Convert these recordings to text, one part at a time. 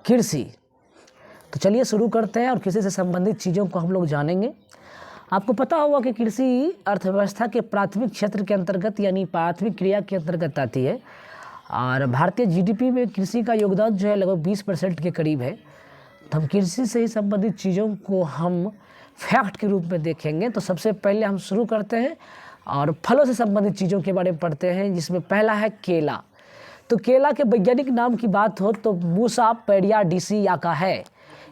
कृषि। तो चलिए शुरू करते हैं और कृषि से संबंधित चीज़ों को हम लोग जानेंगे। आपको पता होगा कि कृषि अर्थव्यवस्था के प्राथमिक क्षेत्र के अंतर्गत यानी प्राथमिक क्रिया के अंतर्गत आती है और भारतीय जीडीपी में कृषि का योगदान जो है लगभग 20% के करीब है। तो हम कृषि से ही संबंधित चीज़ों को हम फैक्ट के रूप में देखेंगे। तो सबसे पहले हम शुरू करते हैं और फलों से संबंधित चीज़ों के बारे में पढ़ते हैं, जिसमें पहला है केला। तो केला के वैज्ञानिक नाम की बात हो तो मूसा पैडियाडिसिया का है।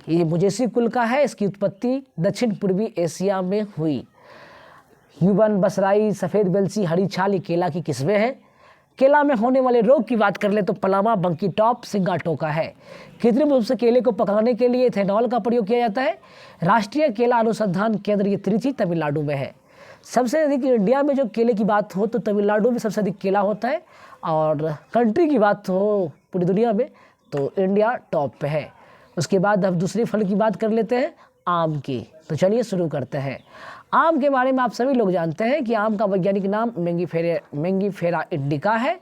ये मुजेसी कुल का है। इसकी उत्पत्ति दक्षिण पूर्वी एशिया में हुई। ह्यूबन, बसराई, सफ़ेद बेलसी, हरी छाल ये केला की किस्में हैं। केला में होने वाले रोग की बात कर ले तो पलामा, बंकी टॉप, सिंगाटोका है। कृत्रिम रूप से केले को पकाने के लिए इथेनॉल का प्रयोग किया जाता है। राष्ट्रीय केला अनुसंधान केंद्र ये त्रिची तमिलनाडु में है। सबसे अधिक इंडिया में जो केले की बात हो तो तमिलनाडु में सबसे अधिक केला होता है और कंट्री की बात हो पूरी दुनिया में तो इंडिया टॉप पे है। उसके बाद अब दूसरे फल की बात कर लेते हैं, आम की। तो चलिए शुरू करते हैं। आम के बारे में आप सभी लोग जानते हैं कि आम का वैज्ञानिक नाम मैंगीफेरा इंडिका है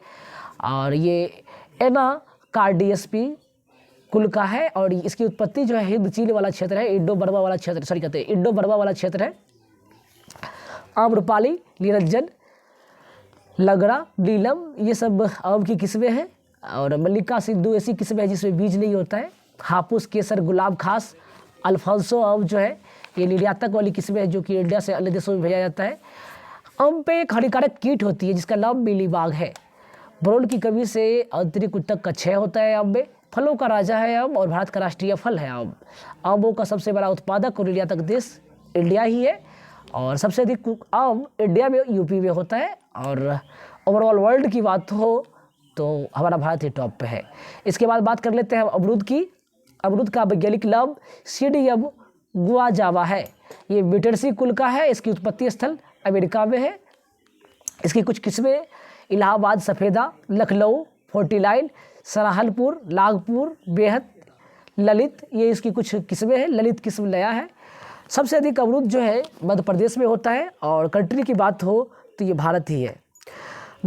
और ये एनाकार्डियस्पी कुल का है और इसकी उत्पत्ति जो है हिंद चीन वाला क्षेत्र है, इंडो बर्मा वाला क्षेत्र है। आम्रपाली, निरंजन, लगड़ा, नीलम ये सब आम की किस्में हैं और मल्लिका, सिंधु ऐसी किस्में हैं जिसमें बीज नहीं होता है। हापुस, केसर, गुलाब खास, अल्फांसो आम जो है ये निर्यातक वाली किस्में हैं जो कि इंडिया से अन्य देशों में भेजा जाता है। आम पे एक हानिकारक कीट होती है जिसका नाम मीलीबाग है। बोरोन की कमी से आंतरिक ऊतक का क्षय होता है आम में। फलों का राजा है आम और भारत का राष्ट्रीय फल है आम। आमों का सबसे बड़ा उत्पादक और निर्यातक देश इंडिया ही है और सबसे अधिक आम इंडिया में यूपी में होता है और ओवरऑल वर्ल्ड की बात हो तो हमारा भारत ही टॉप पे है। इसके बाद बात कर लेते हैं अमरूद की। अमरूद का वैज्ञानिक नाम सीडियम गुआजावा है। ये बिटरसी कुल का है। इसकी उत्पत्ति स्थल अमेरिका में है। इसकी कुछ किस्में इलाहाबाद सफ़ेदा, लखनऊ, 49, सराहलपुर, नागपुर, बेहद, ललित ये इसकी कुछ किस्में हैं। ललित किस्म नया है। सबसे अधिक अमरूद जो है मध्य प्रदेश में होता है और कंट्री की बात हो तो ये भारत ही है।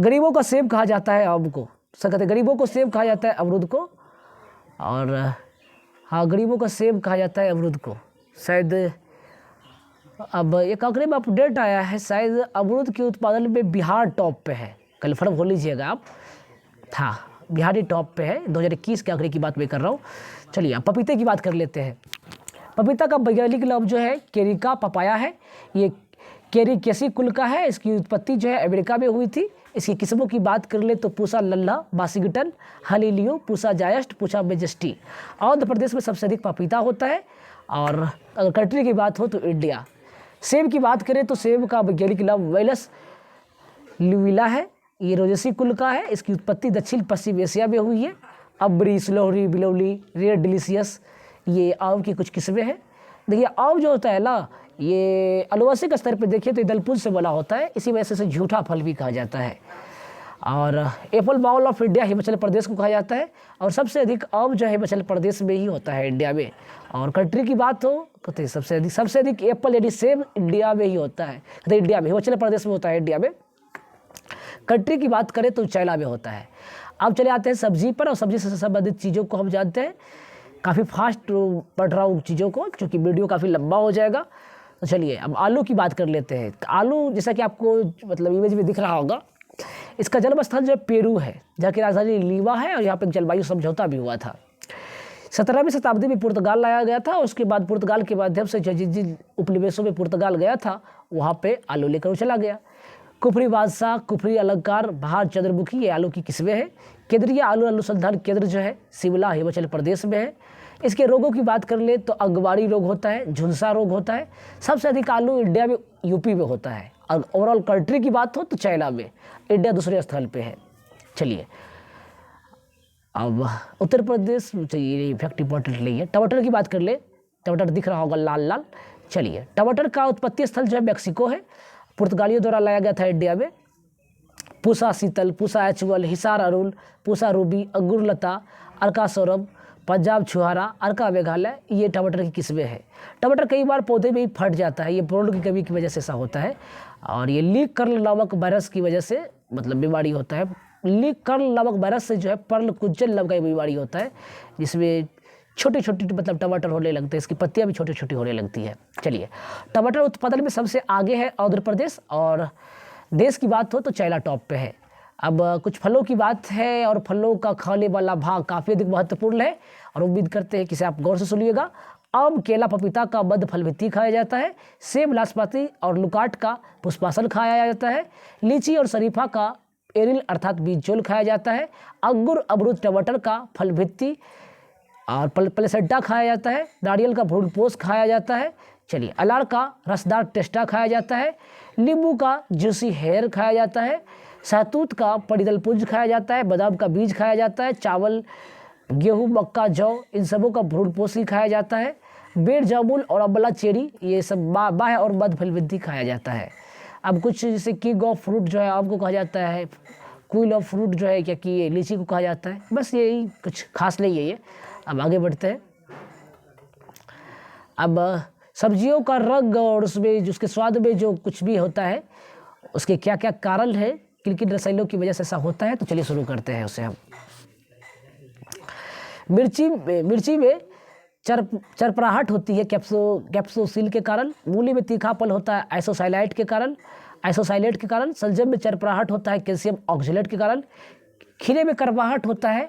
गरीबों का सेब कहा जाता है आम को। कहते गरीबों को सेब कहा जाता है अमरूद को और हाँ गरीबों का सेब कहा जाता है अमरूद को। शायद अब एक आंकड़े में अपडेट आया है, शायद अमरूद के उत्पादन में बिहार टॉप पे है। कन्फर्म हो लीजिएगा आप। हाँ बिहार ही टॉप पे है। 2021 के आंकड़े की बात मैं कर रहा हूँ। चलिए अब पपीते की बात कर लेते हैं। पपीता का वैज्ञानिक नाम जो है केरिका पपाया है। ये केरिकेसी कुल का है। इसकी उत्पत्ति जो है अमेरिका में हुई थी। इसकी किस्मों की बात कर ले तो पूसा लल्ला, बासिगटन, हलीलियो, पूसा जायस्ट, पूसा मेजेस्टी। आंध्र प्रदेश में सबसे अधिक पपीता होता है और अगर कंट्री की बात हो तो इंडिया। सेब की बात करें तो सेब का वैज्ञानिक नाम वेलस ल्यूविला है। ये रोजेसी कुल का है। इसकी उत्पत्ति दक्षिण पश्चिम एशिया में हुई है। अबरी, स्लोहरी, बिलौली, रेयर डिलीशियस ये आम की कुछ किस्में हैं। देखिए आम जो होता है ना ये आनुवंशिक स्तर पर देखिए तो ये दलपुंज से बना होता है। इसी वजह से इसे झूठा फल भी कहा जाता है और apple bowl of India Himachal Pradesh को कहा जाता है और सबसे अधिक आम जो है हिमाचल प्रदेश में ही होता है इंडिया में। और कंट्री की बात हो तो सबसे अधिक एप्पल यानी सेब इंडिया में ही होता है। तो इंडिया में हिमाचल प्रदेश में होता है इंडिया में। कंट्री की बात करें तो चाइना में होता है। अब चले आते हैं सब्जी पर और सब्जी से संबंधित चीज़ों को हम जानते हैं। काफ़ी फास्ट पढ़ रहा हूँ चीज़ों को क्योंकि वीडियो काफ़ी लंबा हो जाएगा। तो चलिए अब आलू की बात कर लेते हैं। आलू जैसा कि आपको मतलब इमेज में दिख रहा होगा, इसका जन्म स्थल जो पेरू है जहाँ की राजधानी लीमा है और यहाँ पर जलवायु समझौता भी हुआ था। 17वीं शताब्दी में पुर्तगाल लाया गया था। उसके बाद पुर्तगाल के माध्यम से जिन उपनिवेशों में पुर्तगाल गया था वहाँ पे आलू लेकर वो चला गया। कुफरी बादशाह, कुफरी अलंकार, बहार चंद्रमुखी ये आलू की किस्में हैं। केंद्रीय आलू अनुसंधान केंद्र जो है शिमला हिमाचल प्रदेश में है। इसके रोगों की बात कर ले तो अंगवाड़ी रोग होता है, झुलसा रोग होता है। सबसे अधिक आलू इंडिया में यूपी में होता है और ओवरऑल कंट्री की बात हो तो चाइना में। इंडिया दूसरे स्थल पे है। चलिए अब उत्तर प्रदेश चाहिए इफेक्ट इंपॉर्टेंट नहीं है। टमाटर की बात कर ले। टमाटर दिख रहा होगा लाल लाल। चलिए टमाटर का उत्पत्ति स्थल जो है मैक्सिको है। पुर्तगालियों द्वारा लाया गया था इंडिया में। पूसा शीतल, पूसा एचुअल, हिसार अरुल, पूसा रूबी, अंगूर लता, अर्का सौरभ, पंजाब छुहारा, अर्का मेघालय ये टमाटर की किस्में हैं। टमाटर कई बार पौधे में ही फट जाता है। ये बोरोन की कमी की वजह से ऐसा होता है और ये लीक कर्ल नामक वायरस की वजह से मतलब बीमारी होता है। लीक कर्ल नामक वायरस से जो है पर्ल कुंचन नाम का बीमारी होता है जिसमें छोटी छोटी मतलब टमाटर होने लगते हैं, इसकी पत्तियां भी छोटी छोटी होने लगती है। चलिए, टमाटर उत्पादन में सबसे आगे है आंध्र प्रदेश, और देश की बात हो तो चाइना टॉप पे है। अब कुछ फलों की बात है, और फलों का खाने वाला भाग काफ़ी अधिक महत्वपूर्ण है, और उम्मीद करते हैं कि इसे आप गौर से सुनिएगा। आम, केला, पपीता का मध्य फल भित्ति खाया जाता है। सेब, नाशपाती और लुकाट का पुष्पासन खाया जाता है। लीची और शरीफा का एरिल अर्थात बीज जोल खाया जाता है। अंगूर, अमरूद, टमाटर का फल भित्ति और पलसेड्डा खाया जाता है। नारियल का भ्रूणपोष खाया जाता है। चलिए, अनार का रसदार टेस्टा खाया जाता है। नींबू का जूसी हेयर खाया जाता है। सहतूत का परिदल पुंज खाया जाता है। बादाम का बीज खाया जाता है। चावल, गेहूं, मक्का, जौ, इन सबों का भ्रूणपोष ही खाया जाता है। बेर, जामुन और अम्बला, चेरी, ये सब बाह्य और मध्य फल वृद्धि खाया जाता है। अब कुछ जैसे किंग ऑफ फ्रूट जो है आम को कहा जाता है, क्वीन ऑफ फ्रूट जो है क्या कि लीची को कहा जाता है। बस यही, कुछ खास नहीं है ये। अब आगे बढ़ते हैं। अब सब्जियों का रंग और उसमें उसके स्वाद में जो कुछ भी होता है, उसके क्या क्या कारण है, किन किन रसायनों की वजह से ऐसा होता है, तो चलिए शुरू करते हैं उससे हम। मिर्ची में चरपराहट होती है कैप्सोसिल के कारण। मूली में तीखापन होता है आइसोसाइलेट के कारण। सलजम में चरपराहट होता है कैल्शियम ऑक्जेलेट के कारण। खीरे में करवाहट होता है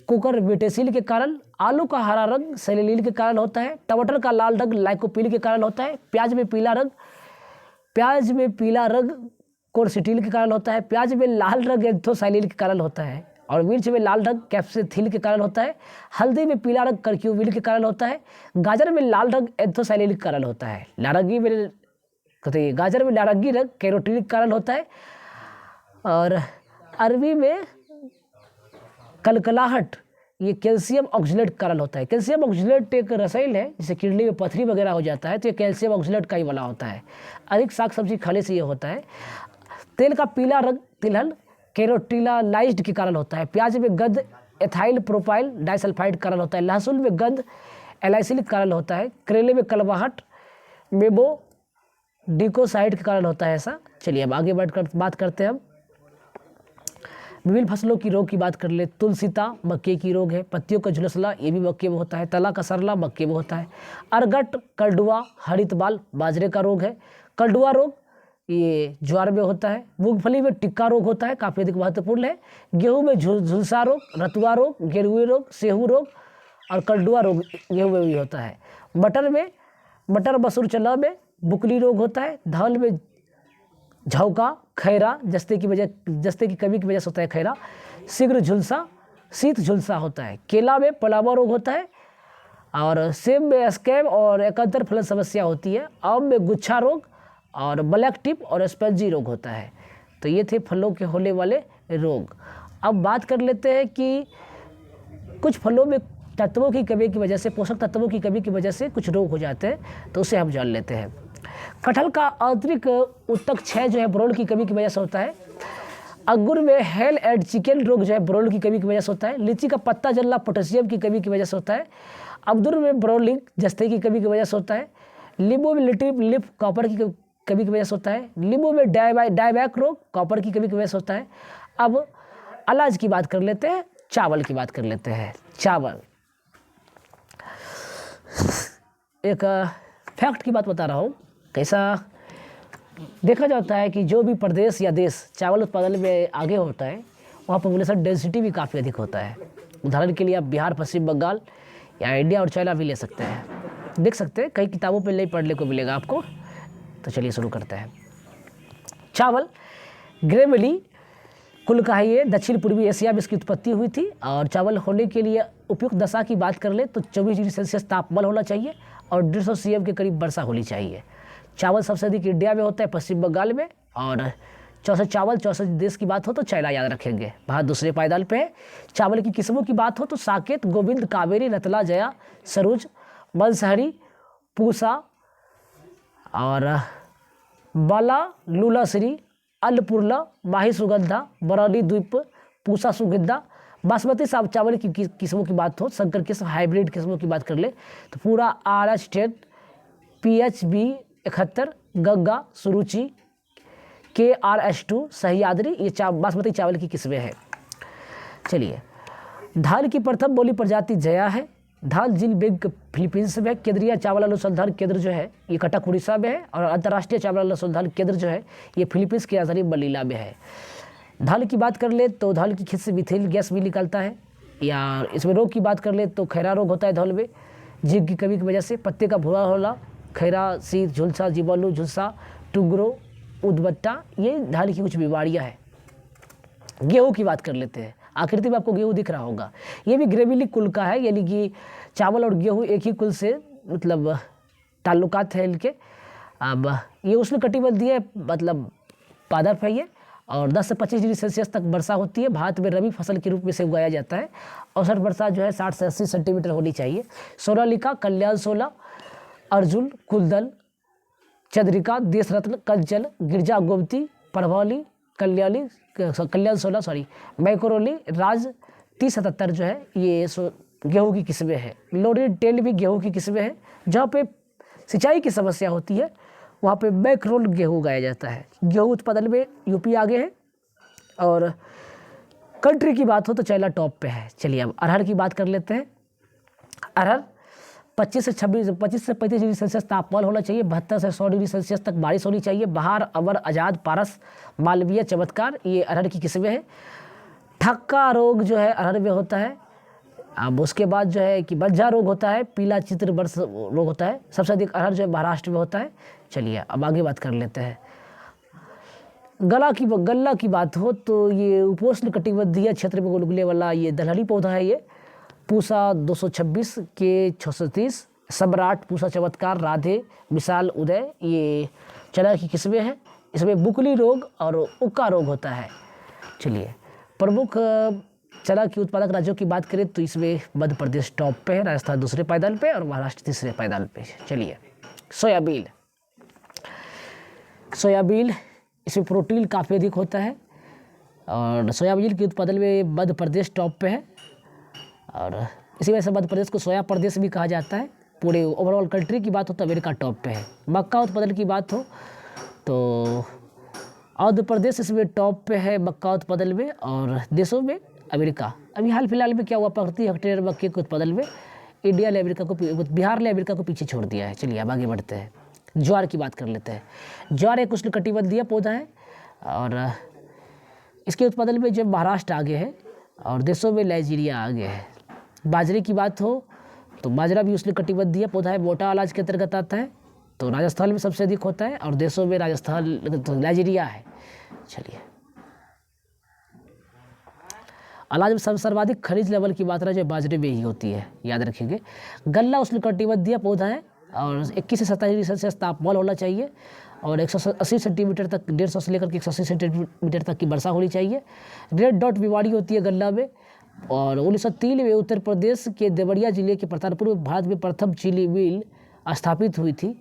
कुकुरबिटेसिल के कारण। आलू का हरा रंग सेलेनिल के कारण होता है। टमाटर का लाल रंग लाइकोपीन के कारण होता है। प्याज में पीला रंग कोर्सिटिल के कारण होता है। प्याज में लाल रंग एंथोसाइलिन के कारण होता है, और मिर्च में लाल रंग कैप्सिथिल के कारण होता है। हल्दी में पीला रंग कर्क्यूमिन के कारण होता है। गाजर में लाल रंग एंथोसाइलिन के कारण होता है। गाजर में नारंगी रंग कैरोटीन के कारण होता है। और अरबी में कलकलाहट, ये कैल्शियम ऑक्जेलेट के कारण होता है। कैल्शियम ऑक्जेलेट एक रसायन है, जैसे किडनी में पथरी वगैरह हो जाता है तो ये कैल्शियम ऑक्जेलेट का ही बना होता है। अधिक साग सब्जी खाने से ये होता है। तेल का पीला रंग तिलहन कैरोटीनालाइज्ड के कारण होता है। प्याज में गंध एथाइल प्रोपाइल डाइसल्फाइड के कारण होता है। लहसुन में गंध एलाइसिल के कारण होता है। करेले में कलवाहट मेबो डिकोसाइड के कारण होता है ऐसा। चलिए, अब आगे बढ़कर बात करते हैं हम विभिन्न फसलों की रोग की बात कर ले। तुलसीता मक्के की रोग है। पत्तियों का झुलसला, ये भी मक्के में होता है। तला का सरला मक्के में होता है। अरगट, कलडुआ, हरित बाल बाजरे का रोग है। कलडुआ रोग ये ज्वार में होता है। मूंगफली में टिक्का रोग होता है, काफ़ी अधिक महत्वपूर्ण है। गेहूं में झुलसा रोग, रतुआ रोग, गेरुए रोग, सेहू रोग और कलडुआ रोग गेहूं में भी होता है। मटर मसूर चना में बुकली रोग होता है। धान में झौका, खैरा, जस्ते की कमी की वजह से होता है खैरा। शीत झुलसा होता है। केला में पलावा रोग होता है। और सेब में स्कैब और एकांतर फलन समस्या होती है। आम में गुच्छा रोग और ब्लैक टिप और स्पंजी रोग होता है। तो ये थे फलों के होने वाले रोग। अब बात कर लेते हैं कि कुछ फलों में तत्वों की कमी की वजह से, पोषक तत्वों की कमी की वजह से कुछ रोग हो जाते हैं, तो उसे हम जान लेते हैं। कटहल का आंतरिक उत्तक क्षय जो है बोरोन की कमी की वजह से होता है। अंगूर में हेल एंड चिकन रोग जो है बोरोन की कमी की वजह से होता है। लीची का पत्ता जलना पोटेशियम की कमी की वजह से होता है। अमरूद में ब्रोलिंग जस्ते की कमी की वजह से होता है। नींबू में लिप कॉपर की कमी की वजह से होता है। नींबू में डायबैक रोग कॉपर की कमी की वजह से होता है। अब अनाज की बात कर लेते हैं, चावल की बात कर लेते हैं। चावल, एक फैक्ट की बात बता रहा हूँ। कैसा देखा जाता है कि जो भी प्रदेश या देश चावल उत्पादन में आगे होता है, वहाँ पॉपुलेशन डेंसिटी भी काफ़ी अधिक होता है। उदाहरण के लिए आप बिहार, पश्चिम बंगाल या इंडिया और चाइना भी ले सकते हैं, देख सकते हैं। कई किताबों पे नहीं पढ़ने को मिलेगा आपको। तो चलिए शुरू करते हैं। चावल ग्रेमली कुल का है ये, दक्षिण पूर्वी एशिया में इसकी उत्पत्ति हुई थी। और चावल होने के लिए उपयुक्त दशा की बात कर ले तो 24 डिग्री सेल्सियस तापमान होना चाहिए और 150 CM के करीब वर्षा होनी चाहिए। चावल सबसे अधिक इंडिया में होता है, पश्चिम बंगाल में। और 64 देश की बात हो तो चाइना याद रखेंगे, भारत दूसरे पायदान पे है। चावल की किस्मों की बात हो तो साकेत, गोविंद, कावेरी, रतला, जया, सरोज, मनसहरी, पूसा और बाला, लूलाश्री, अन्नपूर्णा, माही सुगंधा, बरौनी द्वीप, पूसा सुगंधा। बासमती चावल की किस्मों की बात हो, संकर किस्म, हाइब्रिड किस्मों की बात कर ले तो पूरा RH 10, PHB 71, गंगा, सुरुचि, KRS 2, सह्याद्री, ये बासमती चावल की किस्में हैं। चलिए, धान की प्रथम बोली प्रजाति जया है। धान जिल बेग फिलीपींस में है। केंद्रीय चावल अनुसंधान केंद्र जो है ये कटक उड़ीसा में है, और अंतर्राष्ट्रीय चावल अनुसंधान केंद्र जो है ये फिलीपींस की राजधानी मनीला में है। धान की बात कर ले तो धान की खेत से मिथेन गैस भी निकलता है। या इसमें रोग की बात कर ले तो खैरा रोग होता है धान में जिंक की कमी की वजह से, पत्ते का भूरा होला, खैरा, शीत, झुलसा, जीवाणु, झुलसा, टुगरो, उदबट्टा, ये धान की कुछ बीमारियां हैं। गेहूं की बात कर लेते हैं। आकृति में आपको गेहूं दिख रहा होगा, ये भी ग्रेविली कुल का है, यानी कि चावल और गेहूं एक ही कुल से मतलब ताल्लुकात है इनके। अब ये उष्णकटिबंधीय मतलब पादप है ये, और 10 से 25 डिग्री सेल्सियस तक वर्षा होती है। भारत में रबी फसल के रूप में से उगाया जाता है। औसत वर्षा जो है 60 से 80 सेंटीमीटर होनी चाहिए। सोनालिका, कल्याण 16, अर्जुन, कुलदल, चंद्रिका, देश रत्न, कंचल, गिरजा, गोमती, प्रभावली, कल्याण 16 मैक्रोली, राज 3077 जो है ये गेहूं की किस्में हैं। लोडेड टेल भी गेहूं की किस्में हैं। जहाँ पे सिंचाई की समस्या होती है वहाँ पे मैक्रोल गेहूं उगाया जाता है। गेहूं उत्पादन में यूपी आगे है। और कंट्री की बात हो तो चाइना टॉप पे है। चलिए अब अरहर की बात कर लेते हैं। अरहर 25 से 35 डिग्री सेल्सियस तापमान होना चाहिए। 72 से 100 डिग्री सेल्सियस तक बारिश होनी चाहिए। बहार, अवर, आजाद, पारस, मालवीय, चमत्कार, ये अरहर की किस्में हैं। ठक्का रोग जो है अरहर में होता है। अब उसके बाद जो है कि बज्झा रोग होता है, पीला चित्र वर्ष रोग होता है। सबसे अधिक अरहर जो है महाराष्ट्र में होता है। चलिए अब आगे बात कर लेते हैं। गल्ला की बात हो तो ये उपोष्ण कटिबंधीय क्षेत्र में उगने वाला ये दलहनी पौधा है। ये पूसा 226 के 630, सम्राट, पूसा, चमत्कार, राधे, विशाल, उदय, ये चना की किस्में हैं। इसमें बुकली रोग और उक्का रोग होता है। चलिए प्रमुख चना की उत्पादक राज्यों की बात करें तो इसमें मध्य प्रदेश टॉप पे है, राजस्थान दूसरे पायदान पे और महाराष्ट्र तीसरे पायदान पे। चलिए सोयाबीन इसमें प्रोटीन काफ़ी अधिक होता है, और सोयाबीन के उत्पादन में मध्य प्रदेश टॉप पे है, और इसी वजह से मध्य प्रदेश को सोया प्रदेश भी कहा जाता है। पूरे ओवरऑल कंट्री की बात हो तो अमेरिका टॉप पे है। मक्का उत्पादन की बात हो तो आंध्र प्रदेश इसमें टॉप पे है मक्का उत्पादन में, और देशों में अमेरिका। अभी हाल फिलहाल में क्या हुआ, प्रति हेक्टेयर मक्के के उत्पादन में इंडिया ने बिहार ने अमेरिका को पीछे छोड़ दिया है। चलिए अब आगे बढ़ते हैं। ज्वार की बात कर लेते हैं। ज्वार एक उष्णकटिबंधीय पौधा है, और इसके उत्पादन में जब महाराष्ट्र आगे है और देशों में नाइजीरिया आगे है। बाजरे की बात हो तो बाजरा भी उष्णकटिबंधीय पौधा है, मोटा अनाज के अंतर्गत आता है। तो राजस्थान में सबसे अधिक होता है, और देशों में राजस्थान तो नाइजीरिया है। चलिए अनाज में सर्वाधिक खनिज लेवल की मात्रा जो बाजरे में ही होती है, याद रखिएगा। गल्ला उष्णकटिबंधीय पौधा है, और 21 से 27 डिग्री सेल्सियस तापमान होना चाहिए, और 180 सेंटीमीटर तक 150 से लेकर के 180 सेंटीमीटर तक की वर्षा होनी चाहिए। रेड डॉट बीमारी होती है गन्ना में, और 1903 में उत्तर प्रदेश के देवरिया जिले के प्रतापपुर में भारत में प्रथम चीनी मिल स्थापित हुई थी।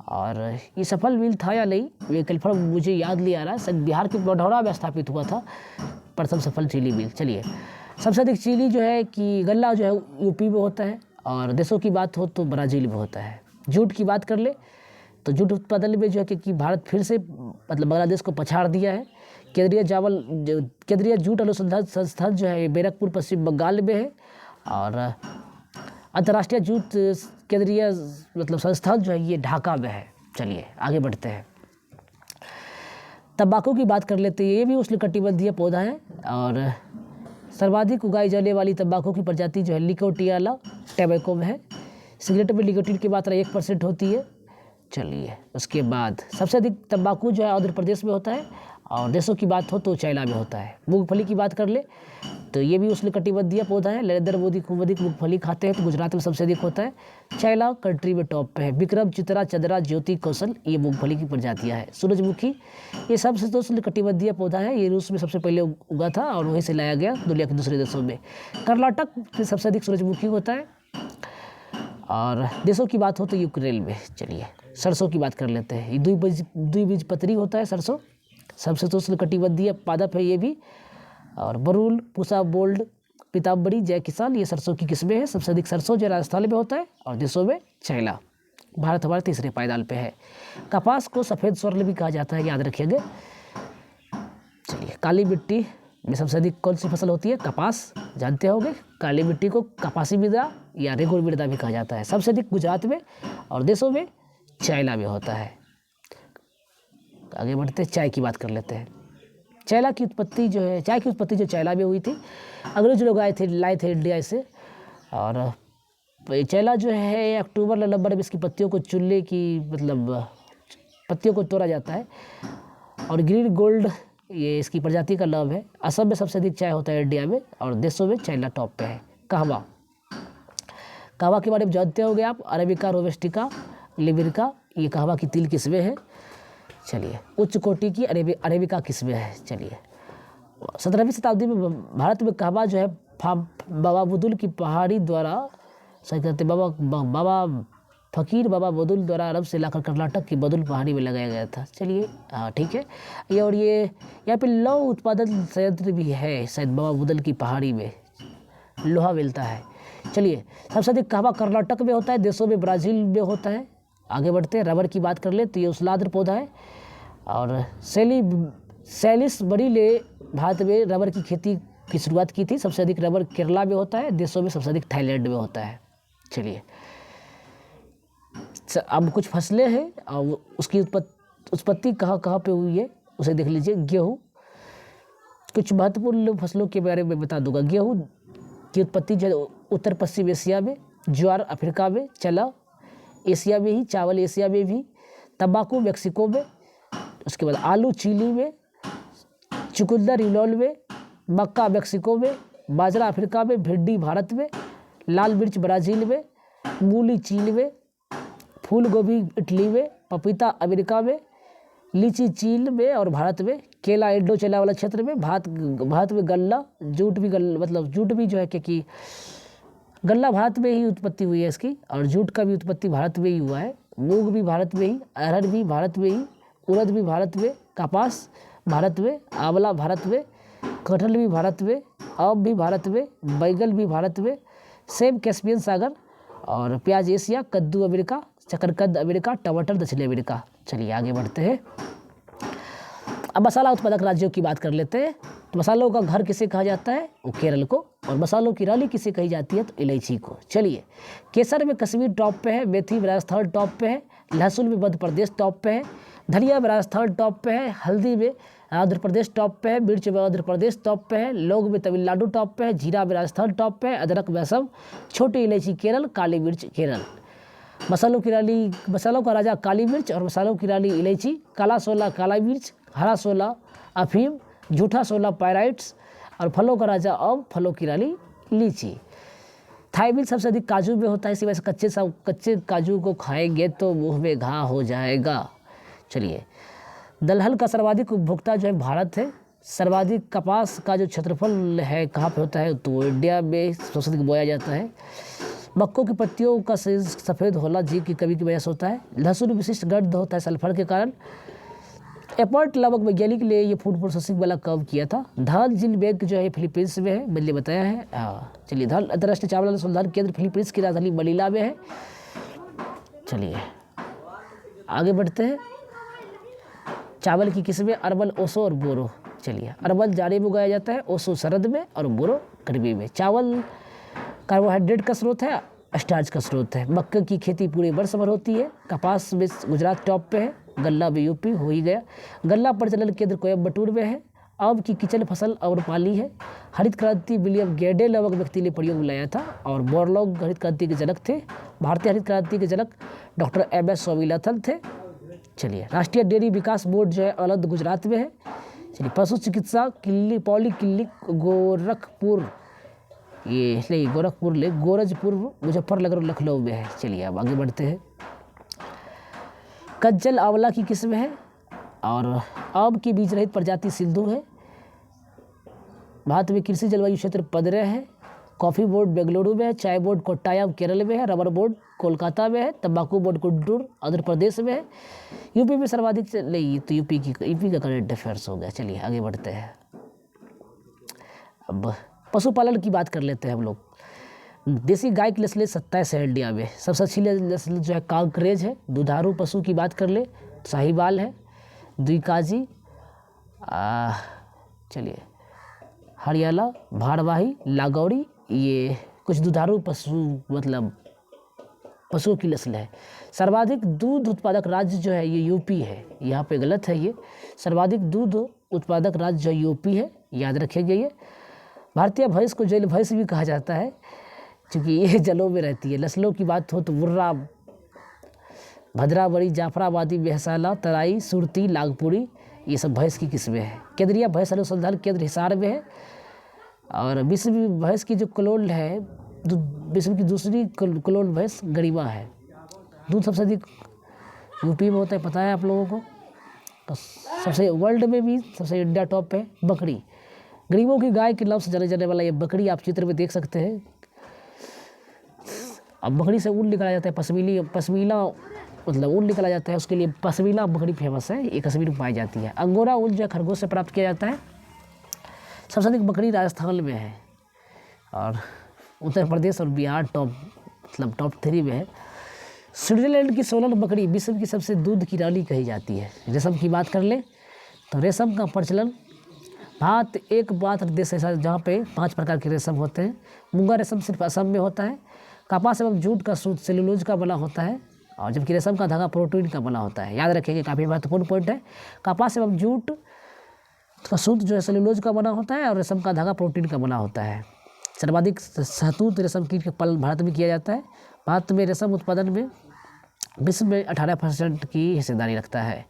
और ये सफल मिल था या नहीं ये कन्फर्म मुझे याद नहीं आ रहा, शायद बिहार के बड़ौरा में स्थापित हुआ था प्रथम सफल चीनी मिल। चलिए सबसे अधिक चीनी जो है कि गन्ना जो है यूपी में होता है, और देशों की बात हो तो ब्राज़ील में होता है। जूट की बात कर ले तो जूट उत्पादन में जो है कि भारत फिर से मतलब बांग्लादेश को पछाड़ दिया है। केंद्रीय जूट अनुसंधान संस्थान जो है बैरकपुर पश्चिम बंगाल में है, और अंतर्राष्ट्रीय जूट केंद्रीय मतलब संस्थान जो है ये ढाका में है। चलिए आगे बढ़ते हैं। तंबाकू की बात कर लेते हैं। ये भी उष्णकटिबंधीय पौधा है, और सर्वाधिक उगाई जाने वाली तंबाकू की प्रजाति जो है निकोटियाना टैबेको में है। सिगरेट में निकोटीन की मात्रा 1% होती है। चलिए उसके बाद सबसे अधिक तंबाकू जो है आंध्र प्रदेश में होता है, और देशों की बात हो तो चाइना में होता है। मूंगफली की बात कर ले तो ये भी उष्णकटिबंधीय पौधा है। नरेंद्र मोदी खूब अधिक मूंगफली खाते हैं, तो गुजरात में सबसे अधिक होता है। चाइना कंट्री में टॉप पे है। विक्रम, चित्रा, चंद्रा, ज्योति, कौशल, ये मूंगफली की प्रजातियां हैं। सूरजमुखी ये सबसे तो उष्णकटिबंधीय पौधा है। ये रूस में सबसे पहले उगा था, और वहीं से लाया गया दुनिया के दूसरे देशों में। कर्नाटक में सबसे अधिक सूरजमुखी होता है, और देशों की बात हो तो यूक्रेन में। चलिए सरसों की बात कर लेते हैं। ये द्विबीजपत्री होता है सरसों, सबसे तो उष्णकटिबंधीय पादप है ये भी। और बरूल, पूसा, बोल्ड, पीताम्बरी, जय किसान, ये सरसों की किस्में हैं। सबसे अधिक सरसों जो राजस्थान में होता है, और देशों में चाइना। भारत हमारे तीसरे पायदान पे है। कपास को सफ़ेद स्वर्ण भी कहा जाता है, याद रखिएगा। चलिए काली मिट्टी में सबसे अधिक कौन सी फसल होती है? कपास, जानते होंगे। काली मिट्टी को कपासी मृदा या रेगुर मृदा भी कहा जाता है। सबसे अधिक गुजरात में और देशों में चाइना में होता है। आगे बढ़ते हैं, चाय की बात कर लेते हैं। चाय की उत्पत्ति जो चाइना में हुई थी। अंग्रेज लोग लाए थे इंडिया से, और चाइना जो है अक्टूबर नवंबर में इसकी पत्तियों को चुनने की पत्तियों को तोड़ा जाता है, और ग्रीन गोल्ड ये इसकी प्रजाति का नाम है। असम में सबसे अधिक चाय होता है इंडिया में, और देशों में चाइना टॉप पे है। कहवा के बारे में जानते होंगे आप। अरेबिका, रोबस्टिका, लिबिरिका, ये कहवा की 3 किस्में हैं। चलिए, उच्च कोटि की अरेबिका किस्में है। चलिए, 17वीं शताब्दी में भारत में कहवा जो है बाबा बुदुल की पहाड़ी द्वारा बाबा फकीर बाबा बदुल द्वारा अरब से लाकर कर्नाटक की बदुल पहाड़ी में लगाया गया था। चलिए, हाँ ठीक है। ये यहाँ पे लौह उत्पादन संयंत्र भी है शायद बाबा बुदुल की पहाड़ी में, लोहा मिलता है। चलिए, सबसे अधिक कहवा कर्नाटक में होता है, देशों में ब्राज़ील में होता है। आगे बढ़ते हैं, रबर की बात कर ले तो ये उष्णाद्र पौधा है, और सैलिस बड़ी ने भारत में रबर की खेती की शुरुआत की थी। सबसे अधिक रबर केरला में होता है, देशों में सबसे अधिक थाईलैंड में होता है। चलिए, अब कुछ फसलें हैं और उसकी उत्पत्ति कहाँ पे हुई है उसे देख लीजिए। गेहूँ, कुछ महत्वपूर्ण फसलों के बारे में बता दूंगा। गेहूँ की उत्पत्ति जो उत्तर पश्चिम एशिया में, ज्वार अफ्रीका में, चना एशिया में ही, चावल एशिया में भी, तंबाकू मेक्सिको में, उसके बाद आलू चिली में, चुकंदर यूनान में, मक्का मेक्सिको में, बाजरा अफ्रीका में, भिंडी भारत में, लाल मिर्च ब्राज़ील में, मूली चीन में, फूल गोभी इटली में, पपीता अमेरिका में, लीची चीन में और भारत में, केला इंडो चाइना वाला क्षेत्र में, भारत में गन्ना, जूट भी जो है क्योंकि गन्ना भारत में ही उत्पत्ति हुई है इसकी, और जूट का भी उत्पत्ति भारत में ही हुआ है। मूंग भी भारत में ही, अरहर भी भारत में ही, उड़द भी भारत में, कपास भारत में, आंवला भारत में, कटहल भी भारत में, आम भी भारत में, बैगन भी भारत में, सेब कैस्पियन सागर, और प्याज एशिया, कद्दू अमेरिका, शकरकंद अमेरिका, टमाटर दक्षिण अमेरिका। चलिए आगे बढ़ते हैं। अब मसाला उत्पादक राज्यों की बात कर लेते हैं। तो मसालों का घर किसे कहा जाता है? वो केरल को। और मसालों की रानी किसे कही जाती है? तो इलायची को। चलिए, केसर में कश्मीर टॉप पे है, मेथी में राजस्थान टॉप पे है, लहसुन में मध्य प्रदेश टॉप पे है, धनिया में राजस्थान टॉप पे है, हल्दी में आंध्र प्रदेश टॉप पे है, मिर्च में आंध्र प्रदेश टॉप पे है, लौंग में तमिलनाडु टॉप पे है, जीरा में राजस्थान टॉप पे है, अदरक में असम, छोटी इलायची केरल, काली मिर्च केरल। मसालों का राजा काली मिर्च और मसालों की रानी इलायची। काला सोला काला मिर्च, हरा सोला अफीम, झूठा सोला पायराइट्स, और फलों का राजा आम, फलों की रानी लीची। थाईमिल सबसे अधिक काजू में होता है, इसी वजह से कच्चे काजू को खाएंगे तो मुंह में घा हो जाएगा। चलिए, दलहन का सर्वाधिक उपभोक्ता जो है भारत है। सर्वाधिक कपास का जो क्षेत्रफल है कहाँ पे होता है? तो इंडिया में सबसे अधिक बोया जाता है। मक्कों की पत्तियों का सफ़ेद होना जीभ की कमी की वजह से होता है। लहसुन विशिष्ट गंध होता है सल्फर के कारण। एपर्ट नामक वैज्ञानिक ने ये फूड प्रोसेसिंग वाला काम किया था। धान जिन बैंक जो है फिलीपींस में है, मैंने बताया है। चलिए, धान अंतर्राष्ट्रीय चावल अनुसंधान केंद्र फिलीपींस की राजधानी मनीला में है। चलिए आगे बढ़ते हैं। चावल की किस्में अरबल, ओसो और बोरो। चलिए, अरबल जाड़े में उगाया जाता है, ओसो सरद में और बोरो गर्मी में। चावल कार्बोहाइड्रेट का स्रोत है, स्टार्च का स्रोत है। मक्के की खेती पूरे वर्ष भर होती है। कपास में गुजरात टॉप पे है, गन्ना में यूपी हो ही गया। गन्ना प्रजनन केंद्र कोयम्बटूर में है। आम की किचन फसल आम्रपाली है। हरित क्रांति विलियम गेडे नामक व्यक्ति ने प्रयोग में लाया था, और बोरलॉग हरित क्रांति के जनक थे। भारतीय हरित क्रांति के जनक डॉक्टर MS स्वामीनाथन थे। चलिए, राष्ट्रीय डेयरी विकास बोर्ड जो है आनंद गुजरात में है। चलिए, पशु चिकित्सा पॉलीक्लिनिक गोरखपुर, ये नहीं गोरखपुर ले गोरजपुर मुजफ्फरनगर लखनऊ में है। चलिए अब आगे बढ़ते हैं। कज्जल आंवला की किस्म है, और आम की बीज रहित प्रजाति सिंधु है। भारत में कृषि जलवायु क्षेत्र 15 है। कॉफ़ी बोर्ड बेंगलुरु में है। चाय बोर्ड कोट्टायम केरल में है। रबर बोर्ड कोलकाता में है। तंबाकू बोर्ड गुंटूर आंध्र प्रदेश में है। यूपी में सर्वाधिक नहीं, तो यूपी का करंट अफेयर्स हो गया। चलिए आगे बढ़ते हैं। अब पशुपालन की बात कर लेते हैं हम लोग। देसी गाय की नस्लें 27 है इंडिया में। सबसे अच्छी नस्ल जो है कांकरेज है। दुधारू पशु की बात कर ले, साहिवाल है, द्विकाजी। चलिए, हरियाला, भारवाही, लागौरी, ये कुछ दुधारू पशु मतलब पशुओं की नस्ल है। सर्वाधिक दूध उत्पादक राज्य जो है ये यूपी है, यहाँ पे गलत है ये। सर्वाधिक दूध उत्पादक राज्य जो यूपी है, याद रखिएगा ये। भारतीय भैंस को जल भैंस भी कहा जाता है क्योंकि ये जलों में रहती है। नस्लों की बात हो तो मुर्रा, भद्रावरी, जाफराबादी, मेहसाना, तराई, सुरती, नागपुरी, ये सब भैंस की किस्में हैं। केंद्रीय भैंस अनुसंधान केंद्र हिसार में है। और विश्व भैंस की जो क्लोन है, विश्व की दूसरी क्लोन भैंस गरिमा है। दूध सबसे अधिक यूपी में होता है, पता है आप लोगों को। तो सबसे वर्ल्ड में भी सबसे इंडिया टॉप पे बकरी। गरीबों की गाय के नाम से जाने जाने वाला ये बकरी आप चित्र में देख सकते हैं। अब बकरी से ऊन निकाला जाता है, पश्मीना मतलब ऊन निकाला जाता है, उसके लिए पश्मीना बकरी फेमस है, ये कश्मीर में पाई जाती है। अंगोरा ऊन जो है खरगोश से प्राप्त किया जाता है। सबसे अधिक बकरी राजस्थान में है और उत्तर प्रदेश और बिहार टॉप 3 में है। स्विट्जरलैंड की सोलन बकरी विश्व की सबसे दूध की रानी कही जाती है। रेशम की बात कर ले तो रेशम का प्रचलन भारत एकमात्र देश ऐसा जहाँ पे 5 प्रकार के रेशम होते हैं। मूंगा रेशम सिर्फ असम में होता है। कपास एवं जूट का सूत सेलुलोज का बना होता है और जबकि रेशम का धागा प्रोटीन का बना होता है। याद रखेंगे, काफ़ी महत्वपूर्ण पॉइंट है। कपास एवं जूट का सूत जो है सेलुलोज का बना होता है और रेशम का धागा प्रोटीन का बना होता है। सर्वाधिक शहतूत रेशम कीट का पालन भारत में किया जाता है। भारत में रेशम उत्पादन में विश्व में 18% की हिस्सेदारी रखता है।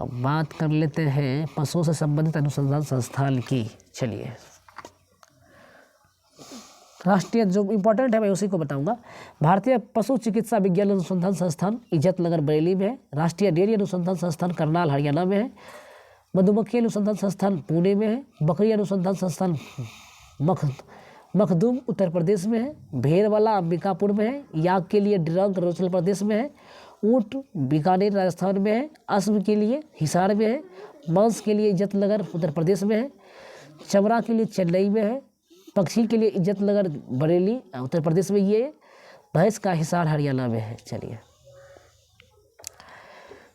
अब बात कर लेते हैं पशुओं से संबंधित अनुसंधान संस्थान की। चलिए, राष्ट्रीय जो इम्पोर्टेंट है मैं उसी को बताऊंगा। भारतीय पशु चिकित्सा विज्ञान अनुसंधान संस्थान इज्जतनगर बरेली में है। राष्ट्रीय डेयरी अनुसंधान संस्थान करनाल हरियाणा में है। मधुमक्खी अनुसंधान संस्थान पुणे में है। बकरी अनुसंधान संस्थान मखदूम उत्तर प्रदेश में है। भेड़वाला अंबिकापुर में है। याक के लिए डिरंग अरुणाचल प्रदेश में है। ऊँट बीकानेर राजस्थान में है। अश्व के लिए हिसार में है। मांस के लिए इज्जतनगर उत्तर प्रदेश में है। चमड़ा के लिए चेन्नई में है। पक्षी के लिए इज्जतनगर बरेली उत्तर प्रदेश में ये। भैंस का हिसार हरियाणा में है। चलिए,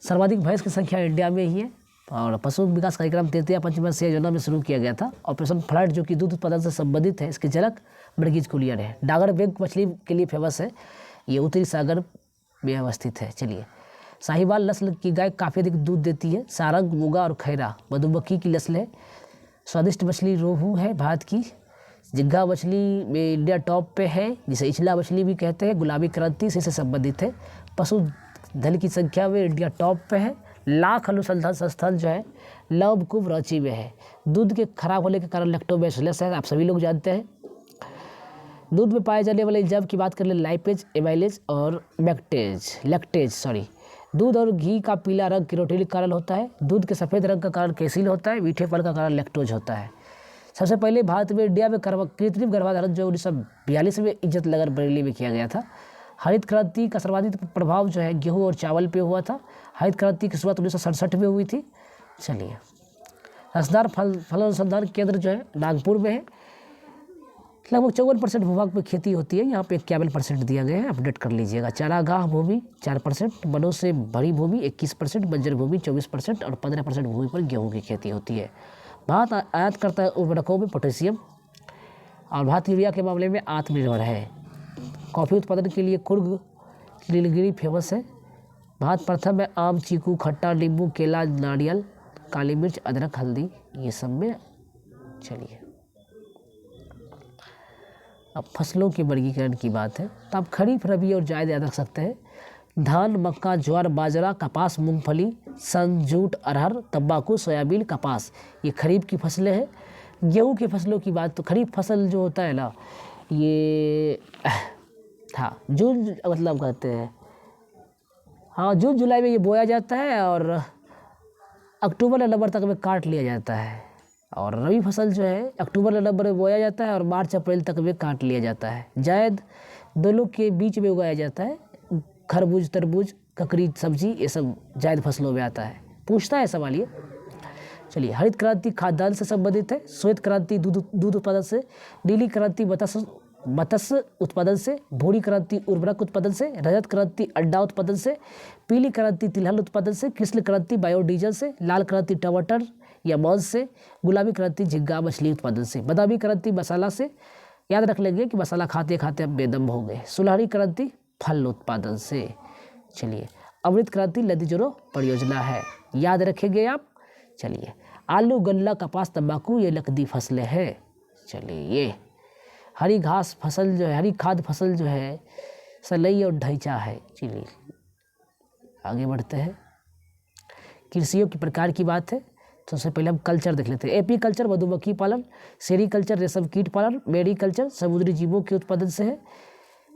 सर्वाधिक भैंस की संख्या इंडिया में ही है और पशु विकास कार्यक्रम तृतीय पंचवर्षीय योजना में शुरू किया गया था। ऑपरेशन फ्लड जो कि दूध उत्पादन से संबंधित है, इसके जनक मृगीज कुलियन है। डागर बेग मछली के लिए फेमस है, ये उत्तरी सागर में अवस्थित है। चलिए, साहिवाल नस्ल की गाय काफ़ी अधिक दूध देती है। सारंग, मूंगा और खैरा मधुमक्खी की नस्ल है। स्वादिष्ट मछली रोहू है भारत की। झींगा मछली में इंडिया टॉप पे है, जिसे इचला मछली भी कहते हैं। गुलाबी क्रांति से संबंधित है। पशु धन की संख्या में इंडिया टॉप पे है। लाख अनुसंधान संस्थान जो है लवकुंभ रांची में है। दूध के खराब होने के कारण लैक्टोबैसिलस है, आप सभी लोग जानते हैं। दूध में पाए जाने वाले एंजाइम की बात कर ले लाइपेज, एमाइलेज और लैक्टेज। दूध और घी का पीला रंग कैरोटीनिक कारण होता है। दूध के सफ़ेद रंग का कारण कैसीन होता है। मीठे फल का कारण लैक्टोज होता है। सबसे पहले भारत में इंडिया में कृत्रिम गर्भाधारण जो 1942 में इज्जतनगर बरेली में किया गया था। हरित क्रांति का सर्वाधिक प्रभाव जो है गेहूं और चावल पे हुआ था। हरित क्रांति की शुरुआत 1967 में हुई थी। चलिए, रसदार फल अनुसंधान केंद्र जो है नागपुर में है। लगभग 54% भूभाग में खेती होती है। यहाँ पे 51% दिया गया है, अपडेट कर लीजिएगा। चारागाह भूमि 4%, वनों से भरी भूमि 21%, बंजर भूमि 24% और 15% भूमि पर गेहूँ की खेती होती है। भारत आयात करता है उर्वरकों में पोटेशियम और भारत यूरिया के मामले में आत्मनिर्भर है। कॉफ़ी उत्पादन के लिए कुर्ग नीलगिरी फेमस है। भारत प्रथम है आम, चीकू, खट्टा, नींबू, केला, नारियल, काली मिर्च, अदरक, हल्दी ये सब में। चलिए, अब फसलों के वर्गीकरण की बात है तो आप खरीफ, रबी और जायद याद रख सकते हैं। धान, मक्का, ज्वार, बाजरा, कपास, मूंगफली, सन, जूट, अरहर, तंबाकू, सोयाबीन, कपास ये खरीफ की फसलें हैं। गेहूं की फसलों की बात तो खरीफ फसल जो होता है ना, ये जून मतलब कहते हैं जून जुलाई में ये बोया जाता है और अक्टूबर नवंबर तक में काट लिया जाता है। और रबी फसल जो है अक्टूबर नवंबर में बोया जाता है और मार्च अप्रैल तक में काट लिया जाता है। जायद दोनों के बीच में उगाया जाता है। खरबूज, तरबूज, ककड़ी सब्जी ये सब जायद फसलों में आता है। पूछता है सवाल ये। चलिए, हरित क्रांति खाद्यान्न से संबंधित है। श्वेत क्रांति दूध उत्पादन से। नीली क्रांति मत्स्य उत्पादन से। भूरी क्रांति उर्वरक उत्पादन से। रजत क्रांति अंडा उत्पादन से। पीली क्रांति तिलहन उत्पादन से। कृष्ण क्रांति बायोडीजल से। लाल क्रांति टमाटर या मांस से। गुलाबी क्रांति झींगा मछली उत्पादन से। बादामी क्रांति मसाला से, याद रख लेंगे कि मसाला खाते खाते अब बेदम हो गए। सुनहरी क्रांति फल उत्पादन से। चलिए, अमृत क्रांति नदी जोड़ो परियोजना है, याद रखेंगे आप। चलिए, आलू गन्ना कपास तंबाकू ये नकदी फसलें हैं। चलिए, ये हरी घास फसल जो है, हरी खाद फसल जो है सलई और ढैंचा है। चलिए आगे बढ़ते हैं। कृषियों के प्रकार की बात है तो सबसे पहले हम कल्चर देख लेते हैं। एपी कल्चर मधुमक्खी पालन, सेरीकल्चर रेशम कीट पालन, मेरीकल्चर समुद्री जीवों के उत्पादन से है।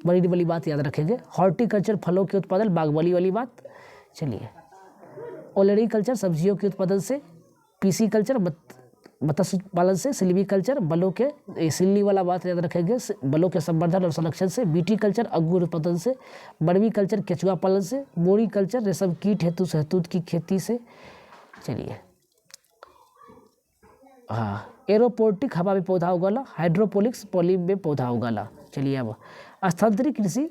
मरीन वाली बात याद रखेंगे। हॉर्टिकल्चर फलों के उत्पादन, बागवानी वाली बात। चलिए, ओलरीकल्चर सब्जियों के उत्पादन से। पीसी कल्चर मत्स्य पालन से। सिल्वीकल्चर बलों के, सिल्ली वाला बात याद रखेंगे, बलों के संवर्धन और संरक्षण से। बीटी कल्चर अंगूर उत्पादन से। बर्मी कल्चर केचुआ पालन से। मोरी कल्चर रेशम कीट हेतु शहतूत की खेती से। चलिए, हाँ, एरोपोनिक हवा में पौधा उगाना, हाइड्रोपोनिक्स पॉली में पौधा उगाना। चलिए, अब स्थानांतरित कृषि,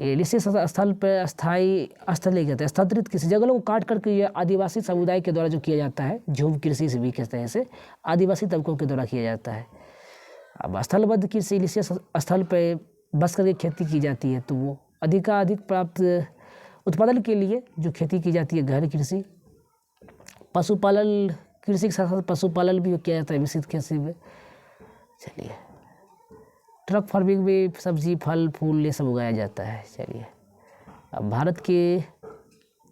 निश्चित स्थल पर स्थल नहीं कहते, स्थानांतरित कृषि जंगलों को काट करके ये आदिवासी समुदाय के द्वारा जो किया जाता है, झूम कृषि से भी कहते हैं इसे, आदिवासी तबकों के द्वारा किया जाता है। अब स्थलबद्ध कृषि, निश्चित स्थल पर बस करके खेती की जाती है, तो वो अधिकाधिक प्राप्त उत्पादन के लिए जो खेती की जाती है गहन कृषि। पशुपालन कृषि के साथ साथ पशुपालन भी किया जाता है मिश्रित कृषि में। चलिए, ट्रक फार्मिंग में सब्जी फल फूल ये सब उगाया जाता है। चलिए, अब भारत के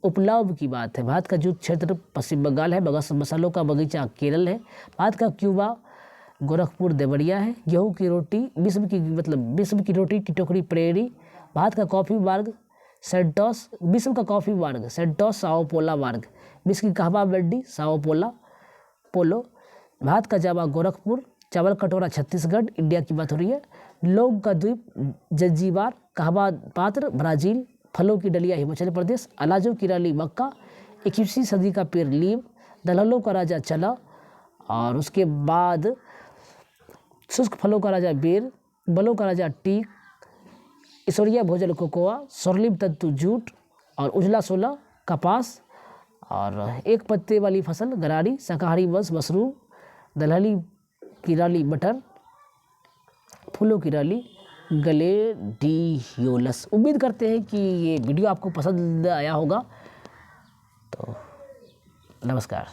उपलाभ की बात है। भारत का जूट क्षेत्र पश्चिम बंगाल है। मसालों का बगीचा केरल है। भारत का क्यूबा गोरखपुर देवरिया है। गेहूं की रोटी विश्व की रोटी की टोकरी प्रेरी। भारत का कॉफी मार्ग सेंटोस, विश्व का कॉफी मार्ग सेंटोस साओ पोला मार्ग। विश्व की कहवा मंडी साओ पोलो। भारत का जावा गोरखपुर। चावल कटोरा छत्तीसगढ़, इंडिया की बात हो रही है। लौंग का द्वीप जंजीबार, कहवा पात्र ब्राज़ील। फलों की डलिया हिमाचल प्रदेश। अनाजों की रानी मक्का। 21वीं सदी का पेड़ नीम। दलहनों का राजा चना, और उसके बाद शुष्क फलों का राजा बेर। बलों का राजा टीक। ईश्वरीय भोजन कोकोआ। स्वर्णिम तंतु जूट, और उजला सोला कपास। और एक पत्ते वाली फसल गरारी। शाकाहारी वंश मशरूम। दलहनी की रानी मटर। फूलों की रानी ग्लेडियोलस। उम्मीद करते हैं कि ये वीडियो आपको पसंद आया होगा। तो नमस्कार।